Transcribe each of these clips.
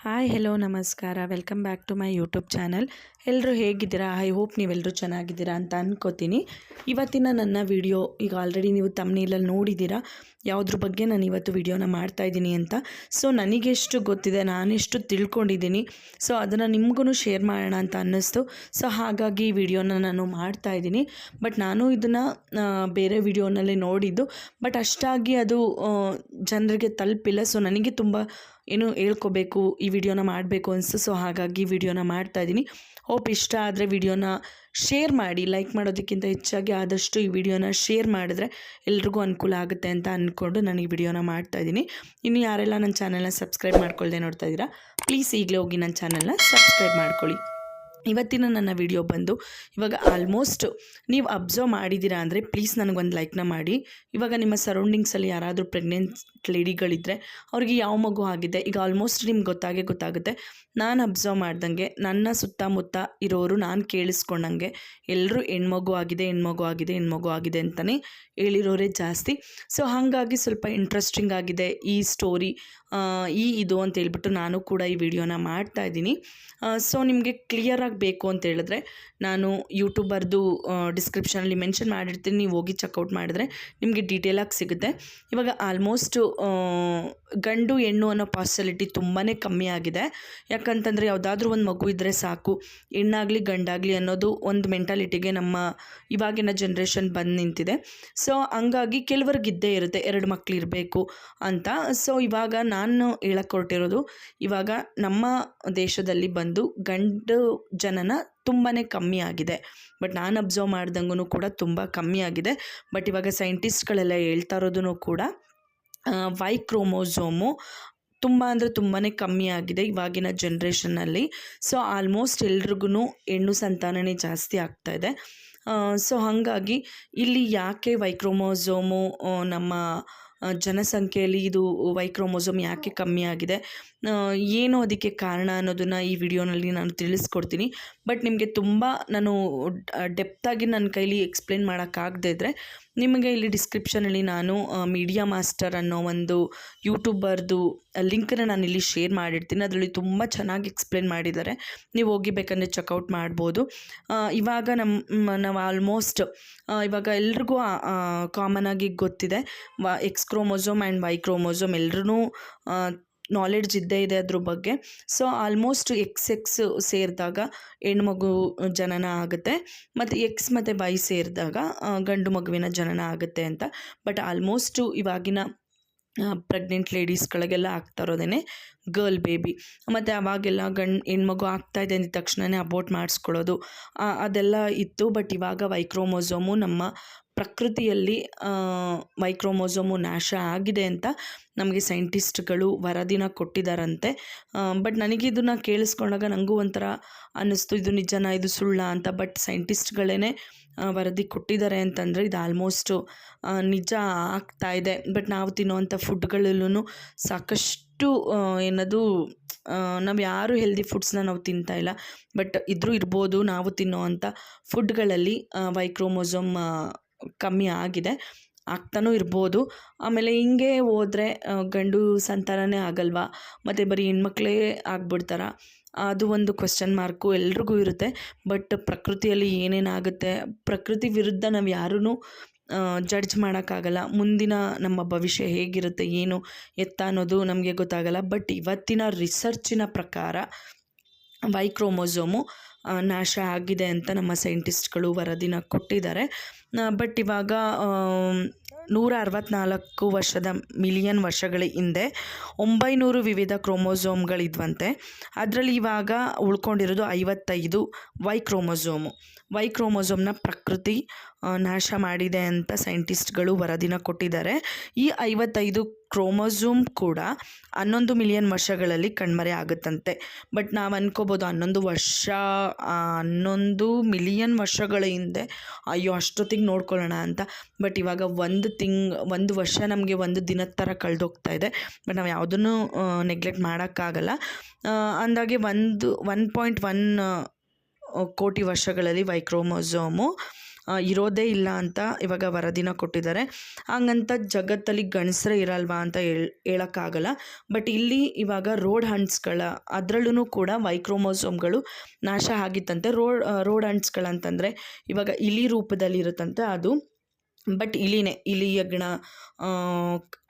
Hi hello ನಮಸ್ಕಾರ welcome back to my YouTube channel. ಎಲ್ಲರೂ ಹೇಗಿದ್ದೀರಾ? ಐ ಹೋಪ್ ನೀವೆಲ್ಲರೂ ಚೆನ್ನಾಗಿದ್ದೀರಾ ಅಂತ ಅಂದ್ಕೋತೀನಿ. ಇವತ್ತಿನ ನನ್ನ ವಿಡಿಯೋ ಈಗ ಆಲ್ರೆಡಿ ನೀವು ತಮ್ನೇಲಲ್ಲಿ ನೋಡಿದ್ದೀರಾ ಯಾವುದ್ರ ಬಗ್ಗೆ ನಾನು ಇವತ್ತು ವಿಡಿಯೋನ ಮಾಡ್ತಾಯಿದ್ದೀನಿ ಅಂತ. ಸೊ ನನಗೆಷ್ಟು ಗೊತ್ತಿದೆ, ನಾನೆಷ್ಟು ತಿಳ್ಕೊಂಡಿದ್ದೀನಿ, ಸೊ ಅದನ್ನು ನಿಮಗೂ ಶೇರ್ ಮಾಡೋಣ ಅಂತ ಅನ್ನಿಸ್ತು. ಸೊ ಹಾಗಾಗಿ ಈ ವಿಡಿಯೋನ ನಾನು ಮಾಡ್ತಾಯಿದ್ದೀನಿ. ಬಟ್ ನಾನು ಇದನ್ನು ಬೇರೆ ವಿಡಿಯೋನಲ್ಲಿ ನೋಡಿದ್ದು, ಬಟ್ ಅಷ್ಟಾಗಿ ಅದು ಜನರಿಗೆ ತಲುಪಿಲ್ಲ. ಸೊ ನನಗೆ ತುಂಬ ಏನು ಹೇಳ್ಕೋಬೇಕು, ಈ ವಿಡಿಯೋನ ಮಾಡಬೇಕು ಅನಿಸ್ತು. ಸೊ ಹಾಗಾಗಿ ವಿಡಿಯೋನ ಮಾಡ್ತಾಯಿದ್ದೀನಿ. ಹೋಪ್ ಇಷ್ಟ ಆದರೆ ವಿಡಿಯೋನ ಶೇರ್ ಮಾಡಿ, ಲೈಕ್ ಮಾಡೋದಕ್ಕಿಂತ ಹೆಚ್ಚಾಗಿ ಆದಷ್ಟು ಈ ವಿಡಿಯೋನ ಶೇರ್ ಮಾಡಿದ್ರೆ ಎಲ್ರಿಗೂ ಅನುಕೂಲ ಆಗುತ್ತೆ ಅಂತ ಅಂದ್ಕೊಂಡು ನಾನು ಈ ವಿಡಿಯೋನ ಮಾಡ್ತಾಯಿದ್ದೀನಿ. ಇನ್ನು ಯಾರೆಲ್ಲ ನನ್ನ ಚಾನಲ್ನ ಸಬ್ಸ್ಕ್ರೈಬ್ ಮಾಡ್ಕೊಳ್ದೆ ನೋಡ್ತಾ ಇದ್ದೀರಾ, ಪ್ಲೀಸ್ ಈಗಲೇ ಹೋಗಿ ನನ್ನ ಚಾನಲ್ನ ಸಬ್ಸ್ಕ್ರೈಬ್ ಮಾಡ್ಕೊಳ್ಳಿ. ಇವತ್ತಿನ ನನ್ನ ವಿಡಿಯೋ ಬಂದು ಇವಾಗ ಆಲ್ಮೋಸ್ಟ್ ನೀವು ಅಬ್ಸರ್ವ್ ಮಾಡಿದ್ದೀರಾ ಅಂದರೆ ಪ್ಲೀಸ್ ನನಗೊಂದು ಲೈಕ್ನ ಮಾಡಿ. ಇವಾಗ ನಿಮ್ಮ ಸರೌಂಡಿಂಗ್ಸಲ್ಲಿ ಯಾರಾದರೂ ಪ್ರೆಗ್ನೆಂಟ್ ಲೇಡಿಗಳಿದ್ದರೆ ಅವ್ರಿಗೆ ಯಾವ ಮಗು ಆಗಿದೆ ಈಗ ಆಲ್ಮೋಸ್ಟ್ ನಿಮ್ಗೆ ಗೊತ್ತಾಗುತ್ತೆ. ನಾನು ಅಬ್ಸರ್ವ್ ಮಾಡ್ದಂಗೆ ನನ್ನ ಸುತ್ತಮುತ್ತ ಇರೋರು ನಾನು ಕೇಳಿಸ್ಕೊಂಡಂಗೆ ಎಲ್ಲರೂ ಹೆಣ್ಮಗು ಆಗಿದೆ ಅಂತಲೇ ಹೇಳಿರೋರೇ ಜಾಸ್ತಿ. ಸೊ ಹಾಗಾಗಿ ಸ್ವಲ್ಪ ಇಂಟ್ರೆಸ್ಟಿಂಗ್ ಆಗಿದೆ ಈ ಸ್ಟೋರಿ, ಇದು ಅಂತ ಹೇಳ್ಬಿಟ್ಟು ನಾನು ಕೂಡ ಈ ವಿಡಿಯೋನ ಮಾಡ್ತಾಯಿದ್ದೀನಿ. ಸೊ ನಿಮಗೆ ಕ್ಲಿಯರಾಗಿ ಬೇಕು ಅಂತ ಹೇಳಿದ್ರೆ ನಾನು ಯೂಟ್ಯೂಬರ್ದು ಡಿಸ್ಕ್ರಿಪ್ಷನಲ್ಲಿ ಮೆನ್ಷನ್ ಮಾಡಿರ್ತೀನಿ, ನೀವು ಹೋಗಿ ಚೆಕ್ಔಟ್ ಮಾಡಿದ್ರೆ ನಿಮಗೆ ಡೀಟೇಲಾಗಿ ಸಿಗುತ್ತೆ. ಇವಾಗ ಆಲ್ಮೋಸ್ಟು ಗಂಡು ಹೆಣ್ಣು ಅನ್ನೋ ಪಾಸಿಬಿಲಿಟಿ ತುಂಬಾ ಕಮ್ಮಿ ಆಗಿದೆ. ಯಾಕಂತಂದರೆ ಯಾವುದಾದ್ರೂ ಒಂದು ಮಗು ಇದ್ದರೆ ಸಾಕು, ಹೆಣ್ಣಾಗಲಿ ಗಂಡಾಗಲಿ ಅನ್ನೋದು ಒಂದು ಮೆಂಟಾಲಿಟಿಗೆ ನಮ್ಮ ಇವಾಗಿನ ಜನ್ರೇಷನ್ ಬಂದು ನಿಂತಿದೆ. ಸೊ ಹಂಗಾಗಿ ಕೆಲವ್ರಿಗೆ ಇದ್ದೇ ಇರುತ್ತೆ 2 ಮಕ್ಳು ಇರಬೇಕು ಅಂತ. ಸೊ ಇವಾಗ ನಾನು ಹೇಳಕ್ಕೆ ಹೊರಟಿರೋದು, ಇವಾಗ ನಮ್ಮ ದೇಶದಲ್ಲಿ ಬಂದು ಗಂಡು ಜನನ ತುಂಬಾ ಕಮ್ಮಿ ಆಗಿದೆ. ಬಟ್ ನಾನು ಅಬ್ಸರ್ವ್ ಮಾಡ್ದಂಗೂ ಕೂಡ ತುಂಬ ಕಮ್ಮಿ ಆಗಿದೆ. ಬಟ್ ಇವಾಗ ಸೈಂಟಿಸ್ಟ್ಗಳೆಲ್ಲ ಹೇಳ್ತಾ ಇರೋದೂ ಕೂಡ ವೈ ಕ್ರೋಮೋಸೋಮು ತುಂಬ ಅಂದರೆ ತುಂಬಾ ಕಮ್ಮಿ ಆಗಿದೆ ಇವಾಗಿನ ಜನ್ರೇಷನ್ನಲ್ಲಿ. ಸೊ ಆಲ್ಮೋಸ್ಟ್ ಎಲ್ರಿಗೂ ಹೆಣ್ಣು ಸಂತಾನನೇ ಜಾಸ್ತಿ ಆಗ್ತಾಯಿದೆ. ಸೊ ಹಾಗಾಗಿ ಇಲ್ಲಿ ಯಾಕೆ ವೈಕ್ರೋಮೋಸೋಮು ನಮ್ಮ ಜನಸಂಖ್ಯೆಯಲ್ಲಿ ಇದು ವೈಕ್ರೋಮೋಸೋಮ್ ಯಾಕೆ ಕಮ್ಮಿ ಆಗಿದೆ, ಏನು ಅದಕ್ಕೆ ಕಾರಣ ಅನ್ನೋದನ್ನು ಈ ವಿಡಿಯೋನಲ್ಲಿ ನಾನು ತಿಳಿಸ್ಕೊಡ್ತೀನಿ. ಬಟ್ ನಿಮಗೆ ತುಂಬ ನಾನು ಡೆಪ್ತಾಗಿ ನನ್ನ ಕೈಲಿ ಎಕ್ಸ್ಪ್ಲೇನ್ ಮಾಡೋಕ್ಕಾಗದೇ ಇದ್ದರೆ ನಿಮಗೆ ಇಲ್ಲಿ ಡಿಸ್ಕ್ರಿಪ್ಷನಲ್ಲಿ ನಾನು ಮೀಡಿಯಾ ಮಾಸ್ಟರ್ ಅನ್ನೋ ಒಂದು ಯೂಟ್ಯೂಬರ್ದು ಲಿಂಕನ್ನು ನಾನಿಲ್ಲಿ ಶೇರ್ ಮಾಡಿರ್ತೀನಿ. ಅದರಲ್ಲಿ ತುಂಬ ಚೆನ್ನಾಗಿ ಎಕ್ಸ್ಪ್ಲೇನ್ ಮಾಡಿದ್ದಾರೆ, ನೀವು ಹೋಗಿ ಬೇಕಂದರೆ ಚೆಕ್ಔಟ್ ಮಾಡ್ಬೋದು. ಇವಾಗ ನಾವು ಆಲ್ಮೋಸ್ಟ್ ಇವಾಗ ಎಲ್ರಿಗೂ ಕಾಮನ್ ಆಗಿ ಗೊತ್ತಿದೆ X chromosome and Y chromosome ಎಲ್ರೂ ನಾಲೆಡ್ಜ್ ಇದ್ದೇ ಇದೆ ಅದ್ರ ಬಗ್ಗೆ. ಸೊ ಆಲ್ಮೋಸ್ಟ್ ಎಕ್ಸ್ ಸೇರಿದಾಗ ಹೆಣ್ಮಗು ಜನನ ಆಗುತ್ತೆ, ಮತ್ತು ಎಕ್ಸ್ ಮತ್ತು ವೈ ಸೇರಿದಾಗ ಗಂಡು ಮಗುವಿನ ಜನನ ಆಗುತ್ತೆ ಅಂತ. ಬಟ್ ಆಲ್ಮೋಸ್ಟು ಇವಾಗಿನ ಪ್ರೆಗ್ನೆಂಟ್ ಲೇಡೀಸ್ಗಳಿಗೆಲ್ಲ ಆಗ್ತಾ ಇರೋದೇ ಗರ್ಲ್ ಬೇಬಿ. ಮತ್ತು ಅವಾಗೆಲ್ಲ ಹೆಣ್ಮಗು ಆಗ್ತಾಯಿದೆ ಅಂದ ತಕ್ಷಣವೇ ಅಬೋರ್ಟ್ ಮಾಡಿಸ್ಕೊಳ್ಳೋದು ಅದೆಲ್ಲ ಇತ್ತು. ಬಟ್ ಇವಾಗ ವೈಕ್ರೋಮೋಸೋಮು ನಮ್ಮ ಪ್ರಕೃತಿಯಲ್ಲಿ ವೈಕ್ರೋಮೋಸೋಮು ನಾಶ ಆಗಿದೆ ಅಂತ ನಮಗೆ ಸೈಂಟಿಸ್ಟ್ಗಳು ವರದಿನ ಕೊಟ್ಟಿದ್ದಾರಂತೆ. ಬಟ್ ನನಗೆ ಇದನ್ನು ಕೇಳಿಸ್ಕೊಂಡಾಗ ನನಗೂ ಒಂಥರ ಅನ್ನಿಸ್ತು, ಇದು ನಿಜನಾ ಇದು ಸುಳ್ಳ ಅಂತ. ಬಟ್ ಸೈಂಟಿಸ್ಟ್ಗಳೇ ವರದಿ ಕೊಟ್ಟಿದ್ದಾರೆ ಅಂತಂದರೆ ಇದು ಆಲ್ಮೋಸ್ಟು ನಿಜ ಆಗ್ತಾಯಿದೆ. ಬಟ್ ನಾವು ತಿನ್ನೋವಂಥ ಫುಡ್ಗಳಲ್ಲೂ ಸಾಕಷ್ಟು ಏನದು ನಾವು ಯಾರು ಹೆಲ್ದಿ ಫುಡ್ಸ್ನ ನಾವು ತಿಂತಾಯಿಲ್ಲ. ಬಟ್ ಇದ್ರೂ ಇರ್ಬೋದು ನಾವು ತಿನ್ನೋವಂಥ ಫುಡ್ಗಳಲ್ಲಿ ವೈಕ್ರೋಮೋಸೋಮ್ ಕಮ್ಮಿ ಆಗಿದೆ, ಆಗ್ತಾನೂ ಇರ್ಬೋದು. ಆಮೇಲೆ ಹಿಂಗೆ ಹೋದರೆ ಗಂಡು ಸಂತಾನನೇ ಆಗಲ್ವಾ, ಮತ್ತು ಬರೀ ಹೆಣ್ಮಕ್ಳೇ ಆಗ್ಬಿಡ್ತಾರ, ಅದು ಒಂದು ಕ್ವೆಶ್ಚನ್ ಮಾರ್ಕು ಎಲ್ರಿಗೂ ಇರುತ್ತೆ. ಬಟ್ ಪ್ರಕೃತಿಯಲ್ಲಿ ಏನೇನಾಗುತ್ತೆ, ಪ್ರಕೃತಿ ವಿರುದ್ಧ ನಾವು ಯಾರೂ ಜಡ್ಜ್ ಮಾಡೋಕ್ಕಾಗಲ್ಲ. ಮುಂದಿನ ನಮ್ಮ ಭವಿಷ್ಯ ಹೇಗಿರುತ್ತೆ ಏನು ಎತ್ತ ಅನ್ನೋದು ನಮಗೆ ಗೊತ್ತಾಗಲ್ಲ. ಬಟ್ ಇವತ್ತಿನ ರಿಸರ್ಚಿನ ಪ್ರಕಾರ ವೈಕ್ರೋಮೋಸೋಮು ನಾಶ ಆಗಿದೆ ಅಂತ ನಮ್ಮ ಸೈಂಟಿಸ್ಟ್ಗಳು ವರದಿನ ಕೊಟ್ಟಿದ್ದಾರೆ. ಬಟ್ ಇವಾಗ 164 ಮಿಲಿಯನ್ ವರ್ಷಗಳ ಹಿಂದೆ 900 ವಿವಿಧ ಕ್ರೋಮೋಸೋಮ್ಗಳಿದ್ವಂತೆ. ಅದರಲ್ಲಿ ಇವಾಗ ಉಳ್ಕೊಂಡಿರೋದು 55 ವೈಕ್ರೋಮೋಸೋಮ್ನ ಪ್ರಕೃತಿ ನಾಶ ಮಾಡಿದೆ ಅಂತ ಸೈಂಟಿಸ್ಟ್ಗಳು ವರದಿನ ಕೊಟ್ಟಿದ್ದಾರೆ. ಈ 55 ಕ್ರೋಮೋಸೋಮ್ ಕೂಡ 11 ಮಿಲಿಯನ್ ವರ್ಷಗಳಲ್ಲಿ ಕಣ್ಮರೆ ಆಗುತ್ತಂತೆ. ಬಟ್ ನಾವು ಅನ್ಕೋಬೋದು 11 ಮಿಲಿಯನ್ ವರ್ಷಗಳ ಹಿಂದೆ ಅಯ್ಯೋ ಅಷ್ಟೊತ್ತಿಗೆ ನೋಡ್ಕೊಳ್ಳೋಣ ಅಂತ. ಬಟ್ ಇವಾಗ ಒಂದು ವರ್ಷ ನಮಗೆ ಒಂದು ದಿನದ ಥರ ಕಳೆದೋಗ್ತಾ ಇದೆ. ಬಟ್ ನಾವು ಯಾವುದನ್ನು ನೆಗ್ಲೆಕ್ಟ್ ಮಾಡೋಕ್ಕಾಗಲ್ಲ. ಅಂದಾಗೆ 1.1 ಕೋಟಿ ವರ್ಷಗಳಲ್ಲಿ ವೈಕ್ರೋಮೋಸೋಮು ಇರೋದೇ ಇಲ್ಲ ಅಂತ ಇವಾಗ ವರದಿನ ಕೊಟ್ಟಿದ್ದಾರೆ. ಹಂಗಂತ ಜಗತ್ತಲ್ಲಿ ಗಂಡಸರೇ ಇರಲ್ವಾ ಅಂತ ಹೇಳೋಕ್ಕಾಗಲ್ಲ. ಬಟ್ ಇಲ್ಲಿ ಇವಾಗ ರೋಡ್ ಹಂಟ್ಸ್ಗಳ ಅದರಲ್ಲೂ ಕೂಡ ವೈಕ್ರೋಮೋಸೋಮ್ಗಳು ನಾಶ ಆಗಿತ್ತಂತೆ. ರೋಡ್ ಹಂಟ್ಸ್ಗಳಂತಂದರೆ ಇವಾಗ ಇಲಿ ರೂಪದಲ್ಲಿ ಇರುತ್ತಂತೆ ಅದು. ಬಟ್ ಇಲಿ ಹೆಗ್ಗಣ,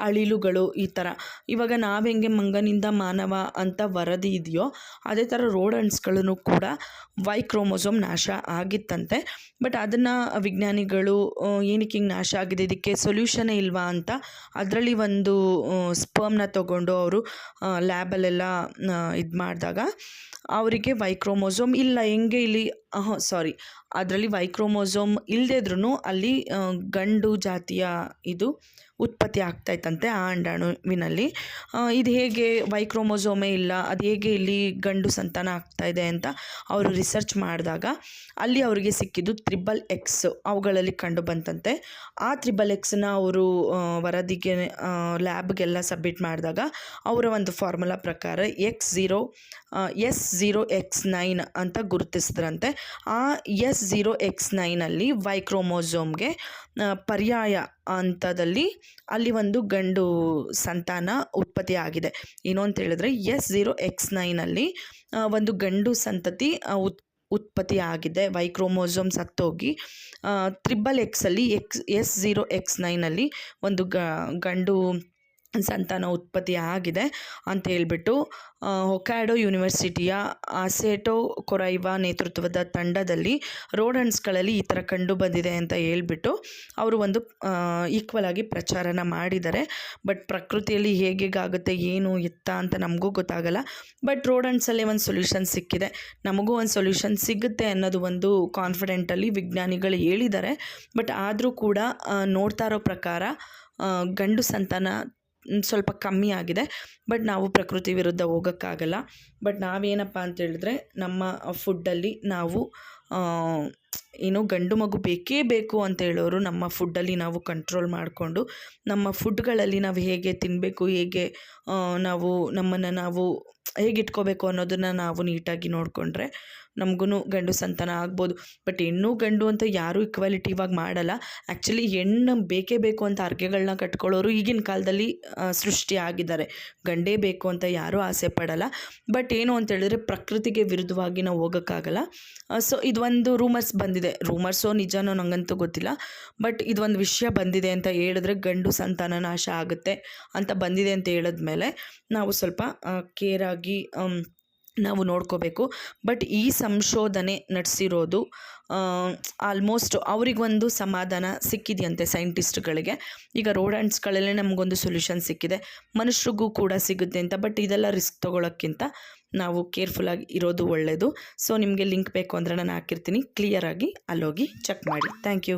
ಅಳಿಲುಗಳು ಈ ಥರ. ಇವಾಗ ನಾವು ಹೆಂಗೆ ಮಂಗನಿಂದ ಮಾನವ ಅಂತ ವರದಿ ಇದೆಯೋ ಅದೇ ಥರ ರೋಡಂಟ್ಸ್ಗಳೂ ಕೂಡ ವೈಕ್ರೋಮೋಸೋಮ್ ನಾಶ ಆಗಿತ್ತಂತೆ. ಬಟ್ ಅದನ್ನು ವಿಜ್ಞಾನಿಗಳು ಏನಕ್ಕೆ ಹಿಂಗೆ ನಾಶ ಆಗಿದೆ, ಇದಕ್ಕೆ ಸೊಲ್ಯೂಷನೇ ಇಲ್ವಾ ಅಂತ ಅದರಲ್ಲಿ ಒಂದು ಸ್ಪರ್ಮ್ನ ತೊಗೊಂಡು ಅವರು ಲ್ಯಾಬಲ್ಲೆಲ್ಲ ಇದು ಮಾಡಿದಾಗ ಅವರಿಗೆ ವೈಕ್ರೋಮೋಸೋಮ್ ಇಲ್ಲ, ಹೆಂಗೆ ಇಲ್ಲಿ ಅದರಲ್ಲಿ ವೈಕ್ರೋಮೋಸೋಮ್ ಇಲ್ಲದೇ ಇದ್ರೂ ಅಲ್ಲಿ ಗಂಡು ಜಾತಿಯ ಇದು ಉತ್ಪತ್ತಿ ಆಗ್ತಾಯಿತ್ತಂತೆ ಆ ಅಂಡಾಣುವಿನಲ್ಲಿ. ಇದು ಹೇಗೆ ವೈಕ್ರೋಮೋಸೋಮೇ ಇಲ್ಲ, ಅದು ಹೇಗೆ ಇಲ್ಲಿ ಗಂಡು ಸಂತಾನ ಆಗ್ತಾಯಿದೆ ಅಂತ ಅವರು ರಿಸರ್ಚ್ ಮಾಡಿದಾಗ ಅಲ್ಲಿ ಅವರಿಗೆ ಸಿಕ್ಕಿದ್ದು XXX ಅವುಗಳಲ್ಲಿ ಕಂಡು ಬಂತಂತೆ. ಆ XXXನ ಅವರು ವರದಿಗೆ ಲ್ಯಾಬ್ಗೆಲ್ಲ ಸಬ್ಮಿಟ್ ಮಾಡಿದಾಗ ಅವರ ಒಂದು ಫಾರ್ಮುಲಾ ಪ್ರಕಾರ S0X9 ಅಂತ ಗುರುತಿಸಿದ್ರಂತೆ. ಆ S0X9ಅಲ್ಲಿ ವೈಕ್ರೋಮೋಸೋಮ್ಗೆ ಪರ್ಯಾಯ ಹಂತದಲ್ಲಿ ಅಲ್ಲಿ ಒಂದು ಗಂಡು ಸಂತಾನ ಉತ್ಪತ್ತಿ ಆಗಿದೆ. ಏನು ಅಂತ ಹೇಳಿದ್ರೆ S0X9ಅಲ್ಲಿ ಒಂದು ಗಂಡು ಸಂತತಿ ಉತ್ಪತ್ತಿ ಆಗಿದೆ. ವೈಕ್ರೋಮೋಸೋಮ್ ಸತ್ತೋಗಿ XXXಲ್ಲಿ S0X9ಅಲ್ಲಿ ಒಂದು ಗಂಡು ಸಂತಾನ ಉತ್ಪತ್ತಿ ಆಗಿದೆ ಅಂತ ಹೇಳ್ಬಿಟ್ಟು ಹೊಕ್ಕಾಡೋ ಯೂನಿವರ್ಸಿಟಿಯ ಆಸೆಟೋ ಕೊರೈವಾ ನೇತೃತ್ವದ ತಂಡದಲ್ಲಿ ರೋಡಂಟ್ಸ್ಗಳಲ್ಲಿ ಈ ಥರ ಕಂಡು ಬಂದಿದೆ ಅಂತ ಹೇಳ್ಬಿಟ್ಟು ಅವರು ಒಂದು ಈಕ್ವಲ್ ಆಗಿ ಪ್ರಚಾರನ ಮಾಡಿದ್ದಾರೆ. ಬಟ್ ಪ್ರಕೃತಿಯಲ್ಲಿ ಹೇಗಾಗುತ್ತೆ ಏನು ಎತ್ತ ಅಂತ ನಮಗೂ ಗೊತ್ತಾಗಲ್ಲ. ಬಟ್ ರೋಡಂಟ್ಸಲ್ಲೇ ಒಂದು ಸೊಲ್ಯೂಷನ್ ಸಿಕ್ಕಿದೆ, ನಮಗೂ ಒಂದು ಸೊಲ್ಯೂಷನ್ ಸಿಗುತ್ತೆ ಅನ್ನೋದು ಒಂದು ಕಾನ್ಫಿಡೆಂಟಲ್ಲಿ ವಿಜ್ಞಾನಿಗಳು ಹೇಳಿದ್ದಾರೆ. ಬಟ್ ಆದರೂ ಕೂಡ ನೋಡ್ತಾ ಇರೋ ಪ್ರಕಾರ ಗಂಡು ಸಂತಾನ ಸ್ವಲ್ಪ ಕಮ್ಮಿ ಆಗಿದೆ. ಬಟ್ ನಾವು ಪ್ರಕೃತಿ ವಿರುದ್ಧ ಹೋಗೋಕ್ಕಾಗಲ್ಲ. ಬಟ್ ನಾವೇನಪ್ಪ ಅಂತ ಹೇಳಿದ್ರೆ ನಮ್ಮ ಫುಡ್ಡಲ್ಲಿ ನಾವು ಏನು ಗಂಡು ಮಗು ಬೇಕೇ ಬೇಕು ಅಂತ ಹೇಳೋರು ನಮ್ಮ ಫುಡ್ಡಲ್ಲಿ ನಾವು ಕಂಟ್ರೋಲ್ ಮಾಡಿಕೊಂಡು ನಮ್ಮ ಫುಡ್ಗಳಲ್ಲಿ ನಾವು ಹೇಗೆ ತಿನ್ನಬೇಕು, ಹೇಗೆ ನಾವು ನಮ್ಮನ್ನು ನಾವು ಹೇಗೆ ಇಟ್ಕೋಬೇಕು ಅನ್ನೋದನ್ನು ನಾವು ನೀಟಾಗಿ ನೋಡಿಕೊಂಡ್ರೆ ನಮಗೂ ಗಂಡು ಸಂತಾನ ಆಗ್ಬೋದು. ಬಟ್ ಹೆಣ್ಣು ಗಂಡು ಅಂತ ಯಾರೂ ಈಕ್ವಾಲಿಟಿ ಇವಾಗ ಮಾಡಲ್ಲ. ಆ್ಯಕ್ಚುಲಿ ಹೆಣ್ಣು ಬೇಕೇ ಬೇಕು ಅಂತ ಹರಕೆಗಳನ್ನ ಕಟ್ಕೊಳ್ಳೋರು ಈಗಿನ ಕಾಲದಲ್ಲಿ ಸೃಷ್ಟಿ ಆಗಿದ್ದಾರೆ. ಗಂಡೇ ಬೇಕು ಅಂತ ಯಾರೂ ಆಸೆ ಪಡಲ್ಲ. ಬಟ್ ಏನು ಅಂತ ಹೇಳಿದ್ರೆ ಪ್ರಕೃತಿಗೆ ವಿರುದ್ಧವಾಗಿ ನಾವು ಹೋಗೋಕ್ಕಾಗಲ್ಲ. ಸೊ ಇದೊಂದು ರೂಮರ್ಸ್ ಬಂದಿದೆ, ರೂಮರ್ಸೋ ನಿಜನೋ ನನಗಂತೂ ಗೊತ್ತಿಲ್ಲ. ಬಟ್ ಇದೊಂದು ವಿಷಯ ಬಂದಿದೆ ಅಂತ ಹೇಳಿದ್ರೆ ಗಂಡು ಸಂತಾನ ನಾಶ ಆಗುತ್ತೆ ಅಂತ ಬಂದಿದೆ ಅಂತ ಹೇಳಿದ್ಮೇಲೆ ನಾವು ಸ್ವಲ್ಪ ಕೇರಾಗಿ ನಾವು ನೋಡ್ಕೋಬೇಕು. ಬಟ್ ಈ ಸಂಶೋಧನೆ ನಡೆಸಿರೋದು ಆಲ್ಮೋಸ್ಟ್ ಅವರಿಗೊಂದು ಸಮಾಧಾನ ಸಿಕ್ಕಿದೆಯಂತೆ ಸೈಂಟಿಸ್ಟ್ಗಳಿಗೆ. ಈಗ ರೋಡಂಟ್ಸ್ಗಳಲ್ಲೇ ನಮಗೊಂದು ಸೊಲ್ಯೂಷನ್ ಸಿಕ್ಕಿದೆ, ಮನುಷ್ಯರಿಗೂ ಕೂಡ ಸಿಗುತ್ತೆ ಅಂತ. ಬಟ್ ಇದೆಲ್ಲ ರಿಸ್ಕ್ ತೊಗೊಳಕ್ಕಿಂತ ನಾವು ಕೇರ್ಫುಲ್ಲಾಗಿ ಇರೋದು ಒಳ್ಳೆಯದು. ಸೊ ನಿಮಗೆ ಲಿಂಕ್ ಬೇಕು ಅಂದರೆ ನಾನು ಹಾಕಿರ್ತೀನಿ, ಕ್ಲಿಯರಾಗಿ ಅಲ್ಲೋಗಿ ಚೆಕ್ ಮಾಡಿ. Thank you.